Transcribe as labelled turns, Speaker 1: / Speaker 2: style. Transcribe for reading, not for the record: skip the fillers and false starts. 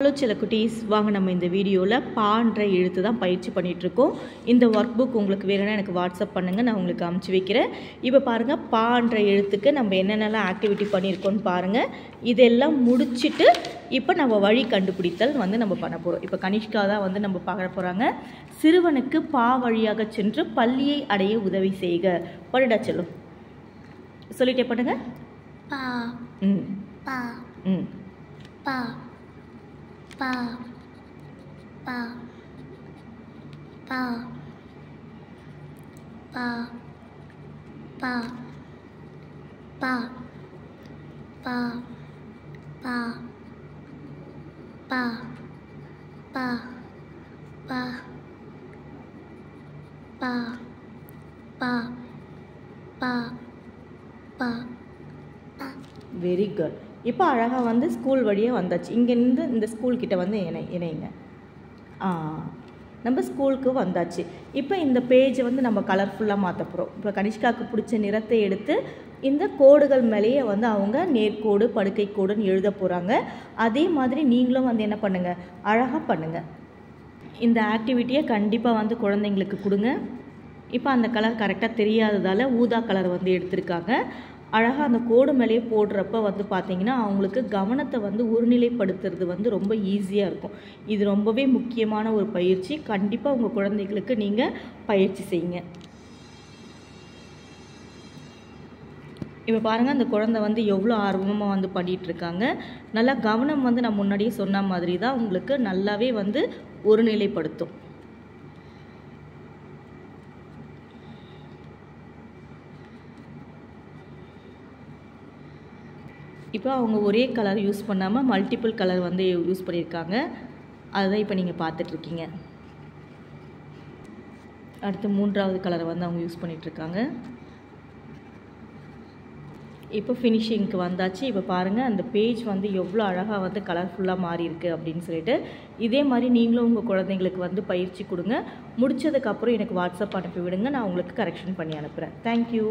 Speaker 1: Hello செல்லக்குட்டீஸ், வாங்க நம்ம இந்த வீடியோவில் பான்ற எழுத்து தான் பயிற்சி பண்ணிகிட்ருக்கோம். இந்த ஒர்க் புக் உங்களுக்கு வேணும்னா எனக்கு வாட்ஸ்அப் பண்ணுங்கள், நான் உங்களுக்கு அமுச்சு வைக்கிறேன். இப்போ பாருங்கள், பான்ற எழுத்துக்கு நம்ம என்னென்னலாம் ஆக்டிவிட்டி பண்ணியிருக்கோன்னு பாருங்கள். இதெல்லாம் முடிச்சுட்டு இப்போ நம்ம வழி கண்டுபிடித்தல் நம்ம பண்ண போகிறோம். இப்போ கனிஷ்கா தான் நம்ம பார்க்க போகிறாங்க. சிறுவனுக்கு பா வழியாக சென்று பள்ளியை அடைய உதவி செய்க. படிடா செல்லும், சொல்லிட்டே பண்ணுங்க.
Speaker 2: பா பா பா பா பா பா பா பா பா பா பா பா பா பா பா பா பா பா.
Speaker 1: Very good. இப்போ அழகாக ஸ்கூல் வழியாக வந்தாச்சு. இங்கேருந்து இந்த ஸ்கூல்கிட்ட இணைங்க. நம்ம ஸ்கூலுக்கு வந்தாச்சு. இப்போ இந்த பேஜை நம்ம கலர்ஃபுல்லாக மாற்ற போகிறோம். இப்போ கனிஷ்காவுக்கு பிடிச்ச நிறத்தை எடுத்து இந்த கோடுகள் மேலேயே அவங்க நேர்கோடு படுக்கை கோடுன்னு எழுத போகிறாங்க. அதே மாதிரி நீங்களும் என்ன பண்ணுங்கள், அழகாக பண்ணுங்கள். இந்த ஆக்டிவிட்டியை கண்டிப்பாக குழந்தைங்களுக்கு கொடுங்க. இப்போ அந்த கலர் கரெக்டாக தெரியாததால் ஊதா கலர் எடுத்திருக்காங்க. அழகாக அந்த கோடு மேலேயே போடுறப்ப பார்த்தீங்கன்னா அவங்களுக்கு கவனத்தை ஒருநிலைப்படுத்துறது ரொம்ப ஈஸியாக இருக்கும். இது ரொம்பவே முக்கியமான ஒரு பயிற்சி. கண்டிப்பாக உங்கள் குழந்தைகளுக்கு நீங்கள் பயிற்சி செய்யுங்க. இப்போ பாருங்கள், அந்த குழந்தை எவ்வளோ ஆர்வமாக பண்ணிகிட்ருக்காங்க. நல்லா கவனம் நான் முன்னாடியே சொன்ன மாதிரி தான் உங்களுக்கு நல்லாவே ஒருநிலைப்படுத்தும். இப்போ அவங்க ஒரே கலர் யூஸ் பண்ணாமல் மல்டிபிள் கலர் யூஸ் பண்ணியிருக்காங்க. அதுதான் இப்போ நீங்கள் பார்த்துட்ருக்கீங்க. அடுத்து மூன்றாவது கலரை அவங்க யூஸ் பண்ணிகிட்ருக்காங்க. இப்போ ஃபினிஷிங்க்கு வந்தாச்சு. இப்போ பாருங்கள், அந்த பேஜ் எவ்வளோ அழகாக கலர்ஃபுல்லாக மாறி இருக்குது அப்படின்னு சொல்லிட்டு. இதே மாதிரி நீங்களும் உங்கள் குழந்தைங்களுக்கு பயிற்சி கொடுங்க. முடித்ததுக்கப்புறம் எனக்கு வாட்ஸ்அப் அனுப்பி விடுங்க, நான் உங்களுக்கு கரெக்ஷன் பண்ணி அனுப்புகிறேன். தேங்க்யூ.